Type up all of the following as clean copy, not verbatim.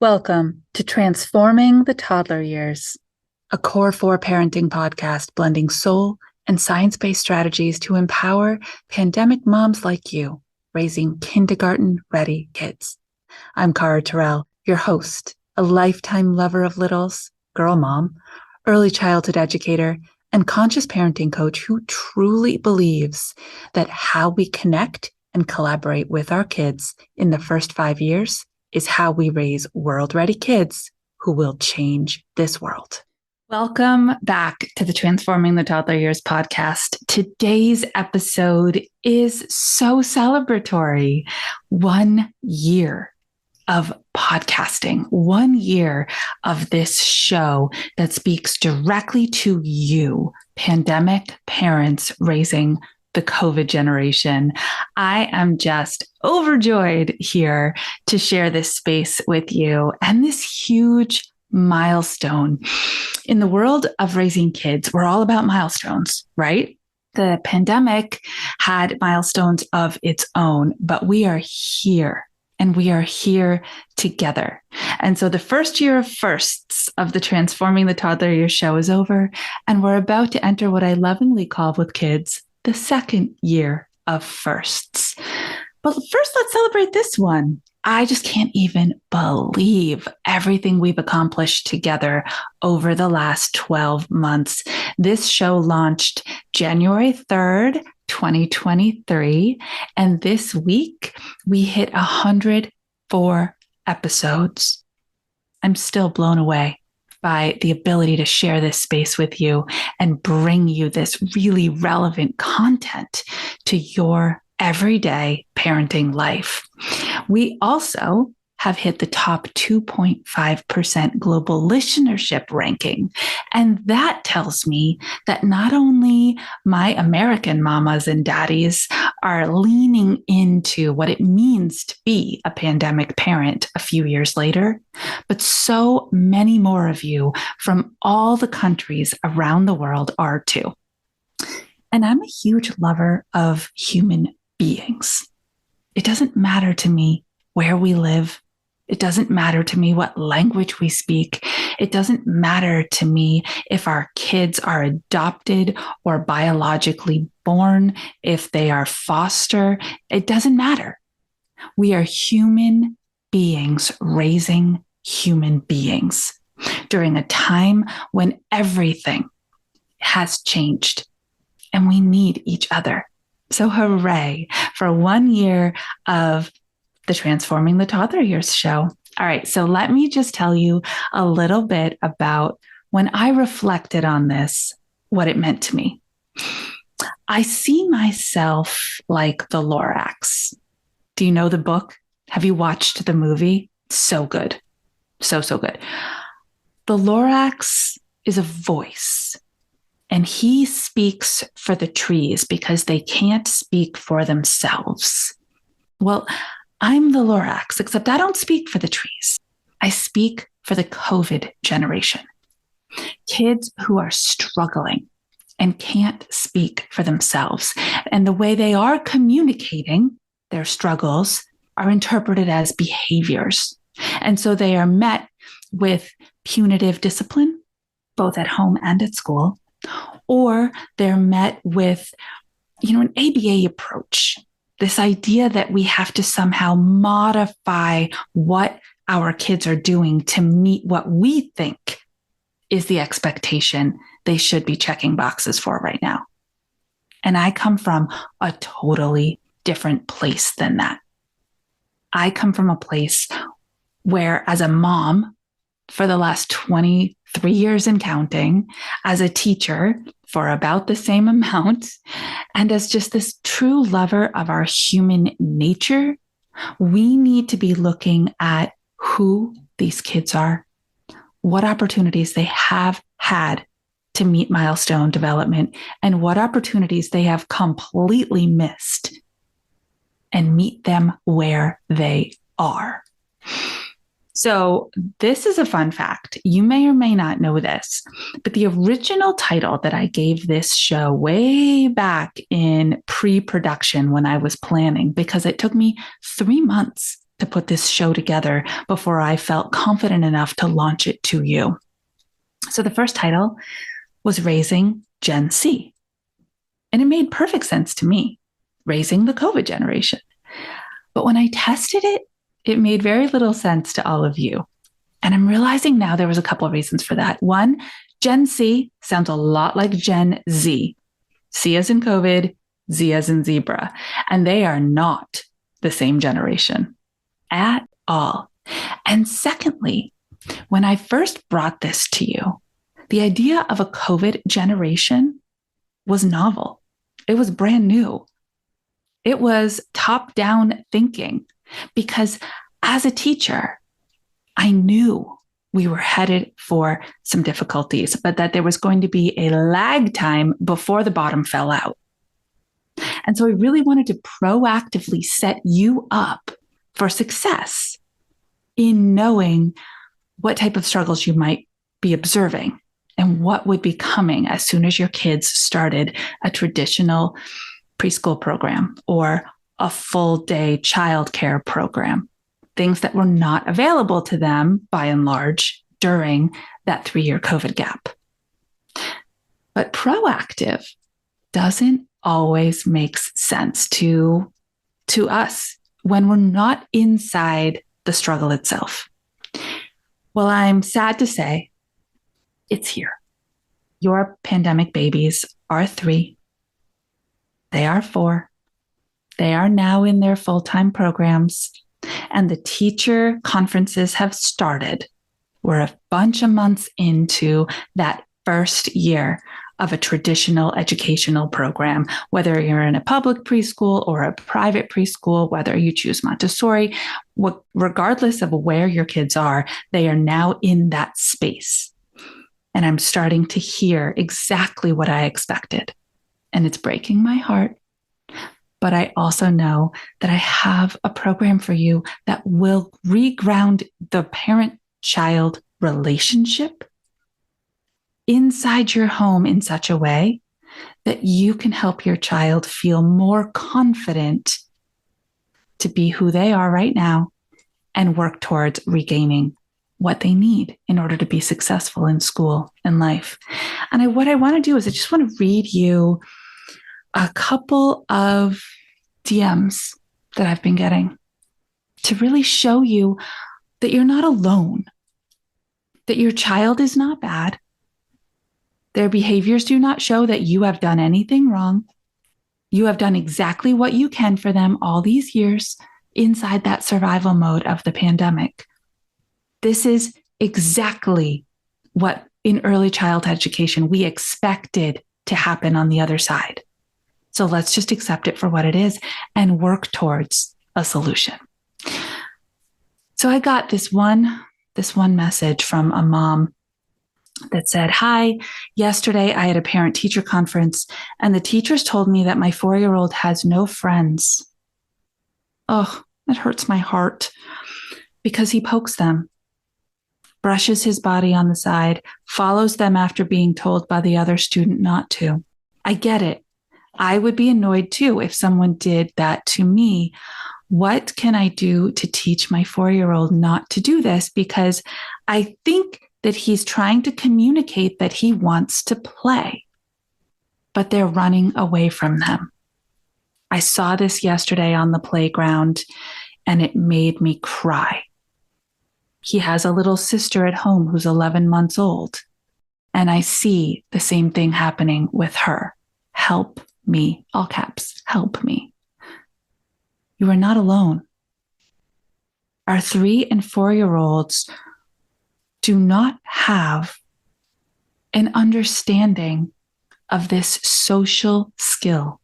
Welcome to Transforming the Toddler Years, a Core 4 parenting podcast blending soul and science-based strategies to empower pandemic moms like you, raising kindergarten-ready kids. I'm Cara Tyrrell, your host, a lifetime lover of littles, girl mom, early childhood educator, and conscious parenting coach who truly believes that how we connect and collaborate with our kids in the first 5 years is how we raise world-ready kids who will change this world. Welcome back to the Transforming the Toddler Years podcast. Today's episode is so celebratory. 1 year of podcasting, 1 year of this show that speaks directly to you, pandemic parents raising the COVID generation. I am just overjoyed here to share this space with you and this huge milestone. In the world of raising kids, we're all about milestones, right? The pandemic had milestones of its own, but we are here. And we are here together. And so the first year of firsts of the Transforming the Toddler Years show is over, and we're about to enter what I lovingly call with kids the second year of firsts. But first, let's celebrate this one. I just can't even believe everything we've accomplished together over the last 12 months. This show launched January 3rd, 2023. And this week, we hit 104 episodes. I'm still blown away by the ability to share this space with you and bring you this really relevant content to your everyday parenting life. We also have hit the top 2.5% global listenership ranking. And that tells me that not only my American mamas and daddies are leaning into what it means to be a pandemic parent a few years later, but so many more of you from all the countries around the world are too. And I'm a huge lover of human beings. It doesn't matter to me where we live. It doesn't matter to me what language we speak. It doesn't matter to me if our kids are adopted or biologically born, if they are foster. It doesn't matter. We are human beings raising human beings during a time when everything has changed and we need each other. So hooray for 1 year of the Transforming the Toddler Years show. All right, so let me just tell you a little bit about when I reflected on this, what it meant to me. I see myself like the Lorax. Do you know the book? Have you watched the movie? So good. So good. The Lorax is a voice, and he speaks for the trees because they can't speak for themselves. Well, I'm the Lorax, except I don't speak for the trees. I speak for the COVID generation. Kids who are struggling and can't speak for themselves. And the way they are communicating their struggles are interpreted as behaviors. And so they are met with punitive discipline, both at home and at school, or they're met with, an ABA approach. This idea that we have to somehow modify what our kids are doing to meet what we think is the expectation they should be checking boxes for right now. And I come from a totally different place than that. I come from a place where, as a mom, for the last 23 years and counting, as a teacher for about the same amount, and as just this true lover of our human nature, we need to be looking at who these kids are, what opportunities they have had to meet milestone development, and what opportunities they have completely missed, and meet them where they are. So this is a fun fact. You may or may not know this, but the original title that I gave this show way back in pre-production when I was planning, because it took me 3 months to to put this show together before I felt confident enough to launch it to you. So the first title was Raising Gen Z. And it made perfect sense to me, raising the COVID generation. But when I tested it, it made very little sense to all of you. And I'm realizing now there was a couple of reasons for that. One, Gen Z sounds a lot like Gen Z. C as in COVID, Z as in zebra. And they are not the same generation at all. And secondly, when I first brought this to you, the idea of a COVID generation was novel. It was brand new. It was top-down thinking because as a teacher, I knew we were headed for some difficulties, but that there was going to be a lag time before the bottom fell out. And so I really wanted to proactively set you up for success in knowing what type of struggles you might be observing and what would be coming as soon as your kids started a traditional preschool program or a full day childcare program, things that were not available to them by and large during that 3-year COVID gap. But proactive doesn't always make sense to us when we're not inside the struggle itself. Well, I'm sad to say it's here. Your pandemic babies are 3. They are 4. They are now in their full-time programs, and the teacher conferences have started. We're a bunch of months into that first year of a traditional educational program, whether you're in a public preschool or a private preschool, whether you choose Montessori, regardless of where your kids are, they are now in that space. And I'm starting to hear exactly what I expected. And it's breaking my heart. But I also know that I have a program for you that will reground the parent-child relationship inside your home in such a way that you can help your child feel more confident to be who they are right now and work towards regaining what they need in order to be successful in school and life. And what I want to do is I just want to read you a couple of DMs that I've been getting to really show you that you're not alone, that your child is not bad. Their behaviors do not show that you have done anything wrong. You have done exactly what you can for them all these years inside that survival mode of the pandemic. This is exactly what in early childhood education we expected to happen on the other side. So let's just accept it for what it is and work towards a solution. So I got this one message from a mom that said, "Hi, yesterday I had a parent-teacher conference and the teachers told me that my 4-year-old has no friends. Oh, that hurts my heart because he pokes them, brushes his body on the side, follows them after being told by the other student not to. I get it. I would be annoyed too if someone did that to me. What can I do to teach my 4-year-old not to do this? Because I think that he's trying to communicate that he wants to play, but they're running away from them. I saw this yesterday on the playground and it made me cry. He has a little sister at home who's 11 months old, and I see the same thing happening with her. Help me, all caps, help me. You are not alone. Our 3 and 4-year-olds do not have an understanding of this social skill,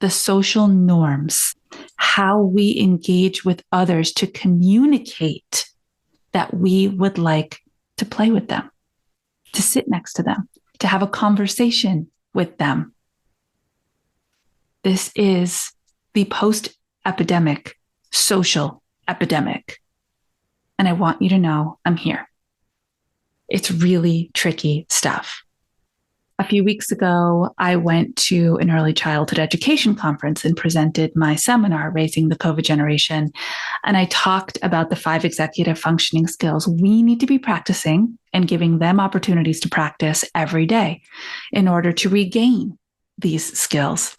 the social norms, how we engage with others to communicate that we would like to play with them, to sit next to them, to have a conversation with them. This is the post-epidemic social epidemic. And I want you to know I'm here. It's really tricky stuff. A few weeks ago, I went to an early childhood education conference and presented my seminar, Raising the COVID Generation. And I talked about the 5 executive functioning skills we need to be practicing and giving them opportunities to practice every day in order to regain these skills.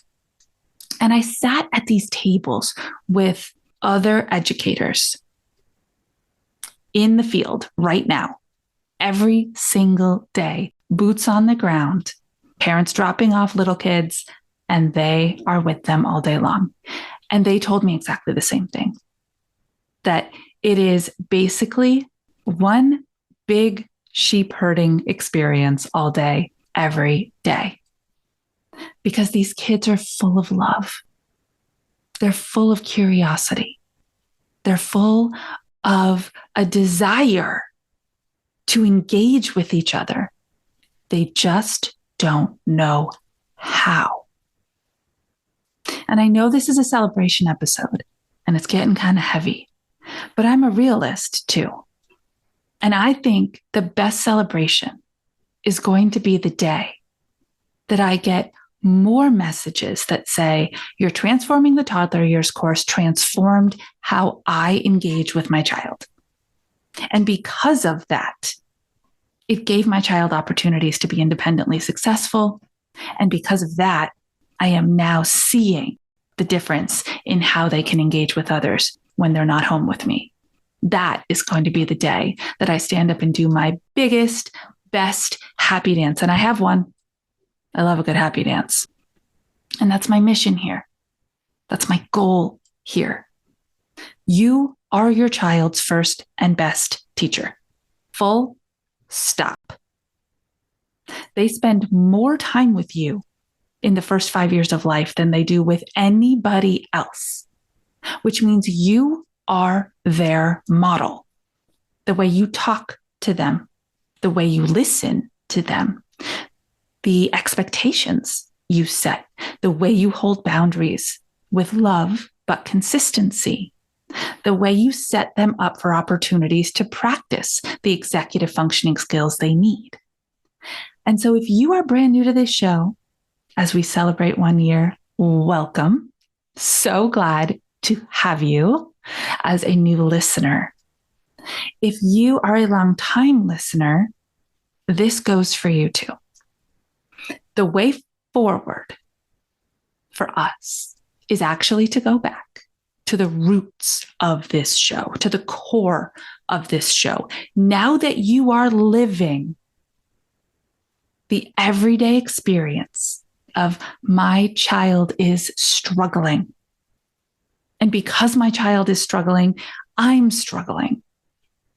And I sat at these tables with other educators in the field right now, every single day, boots on the ground, parents dropping off little kids, and they are with them all day long. And they told me exactly the same thing, that it is basically one big sheep herding experience all day, every day. Because these kids are full of love. They're full of curiosity. They're full of a desire to engage with each other. They just don't know how. And I know this is a celebration episode and it's getting kind of heavy, but I'm a realist too. And I think the best celebration is going to be the day that I get more messages that say, your Transforming the Toddler Years course transformed how I engage with my child. And because of that, it gave my child opportunities to be independently successful. And because of that, I am now seeing the difference in how they can engage with others when they're not home with me. That is going to be the day that I stand up and do my biggest, best happy dance. And I have one. I love a good happy dance. And that's my mission here. That's my goal here. You are your child's first and best teacher. Full stop. They spend more time with you in the first 5 years of life than they do with anybody else, which means you are their model. The way you talk to them, the way you listen to them, the expectations you set, the way you hold boundaries with love, but consistency, the way you set them up for opportunities to practice the executive functioning skills they need. And so if you are brand new to this show, as we celebrate 1 year, welcome. So glad to have you as a new listener. If you are a long-time listener, this goes for you too. The way forward for us is actually to go back to the roots of this show, to the core of this show. Now that you are living the everyday experience of my child is struggling. And because my child is struggling, I'm struggling.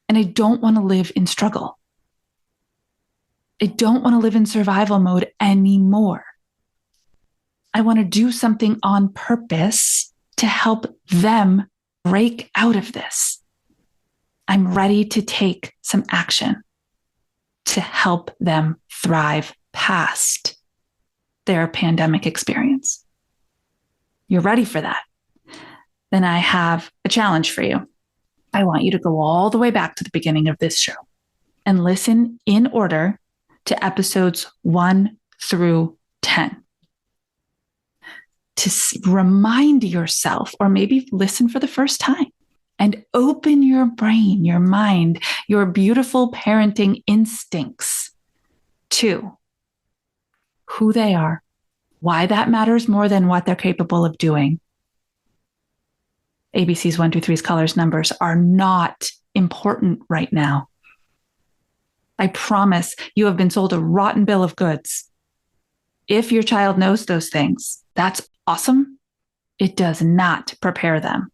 And I don't want to live in struggle. I don't want to live in survival mode anymore. I want to do something on purpose to help them break out of this. I'm ready to take some action to help them thrive past their pandemic experience. You're ready for that? Then I have a challenge for you. I want you to go all the way back to the beginning of this show and listen in order to episodes 1 through 10. To remind yourself, or maybe listen for the first time, and open your brain, your mind, your beautiful parenting instincts to who they are, why that matters more than what they're capable of doing. ABC's 1, 2, 3's colors, numbers are not important right now. I promise you have been sold a rotten bill of goods. If your child knows those things, that's awesome. It does not prepare them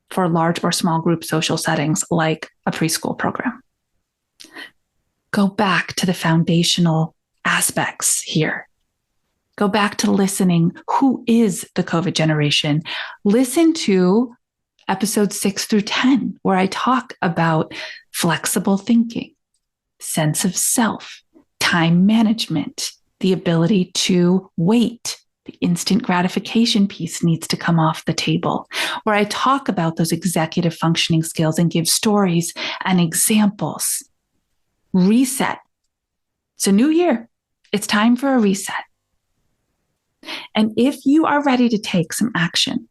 for large or small group social settings like a preschool program. Go back to the foundational aspects here. Go back to listening. Who is the COVID generation? Listen to episodes 6 through 10, where I talk about flexible thinking, sense of self, time management, the ability to wait. The instant gratification piece needs to come off the table, where I talk about those executive functioning skills and give stories and examples. Reset. It's a new year. It's time for a reset. And if you are ready to take some action,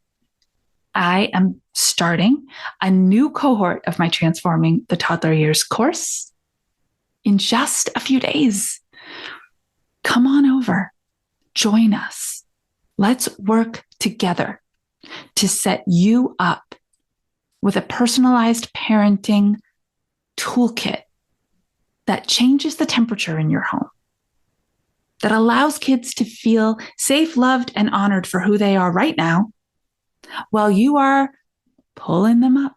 I am starting a new cohort of my Transforming the Toddler Years course in just a few days. Come on over, join us. Let's work together to set you up with a personalized parenting toolkit that changes the temperature in your home, that allows kids to feel safe, loved, and honored for who they are right now, while you are pulling them up,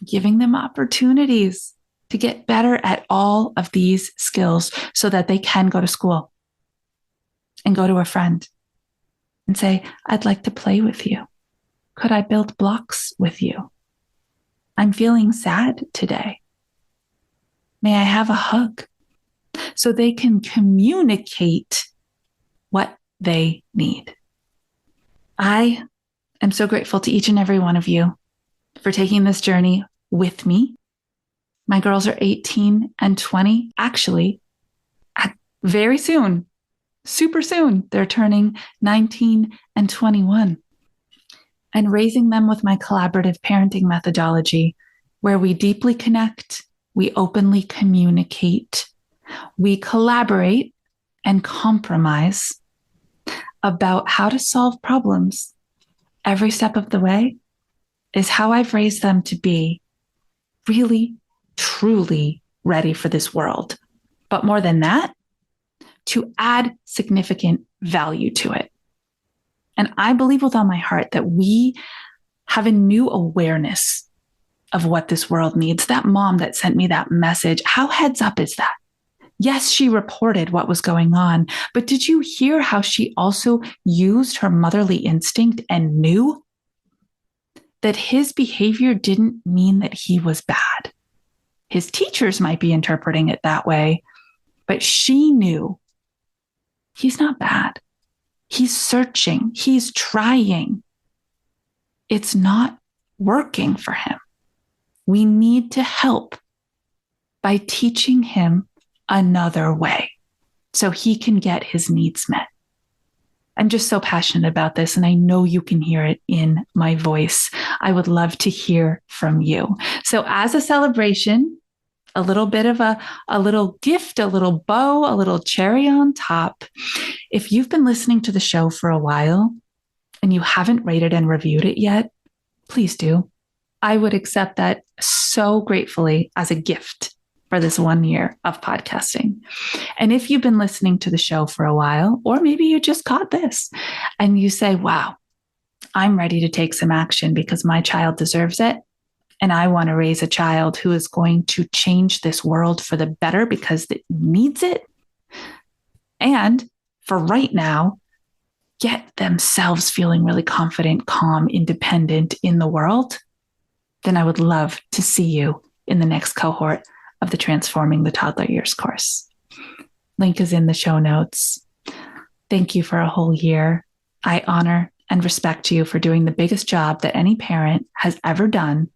giving them opportunities to get better at all of these skills so that they can go to school and go to a friend and say, I'd like to play with you. Could I build blocks with you? I'm feeling sad today. May I have a hug? So they can communicate what they need. I am so grateful to each and every one of you for taking this journey with me. My girls are 18 and 20. Actually, very soon, super soon, they're turning 19 and 21. And raising them with my collaborative parenting methodology, where we deeply connect, we openly communicate, we collaborate and compromise about how to solve problems every step of the way, is how I've raised them to be really, truly ready for this world. But more than that, to add significant value to it. And I believe with all my heart that we have a new awareness of what this world needs. That mom that sent me that message, how heads up is that? Yes, she reported what was going on, but did you hear how she also used her motherly instinct and knew that his behavior didn't mean that he was bad? His teachers might be interpreting it that way, but she knew he's not bad. He's searching. He's trying. It's not working for him. We need to help by teaching him another way so he can get his needs met. I'm just so passionate about this, and I know you can hear it in my voice. I would love to hear from you. So as a celebration, a little bit of a little gift, a little bow, a little cherry on top. If you've been listening to the show for a while and you haven't rated and reviewed it yet, please do. I would accept that so gratefully as a gift for this 1 year of podcasting. And if you've been listening to the show for a while, or maybe you just caught this and you say, wow, I'm ready to take some action because my child deserves it. And I want to raise a child who is going to change this world for the better because it needs it. And for right now, get themselves feeling really confident, calm, independent in the world, then I would love to see you in the next cohort of the Transforming the Toddler Years course. Link is in the show notes. Thank you for a whole year. I honor and respect you for doing the biggest job that any parent has ever done.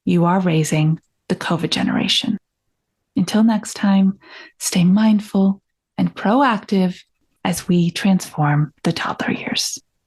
You are raising the COVID generation. Until next time, stay mindful and proactive as we transform the toddler years.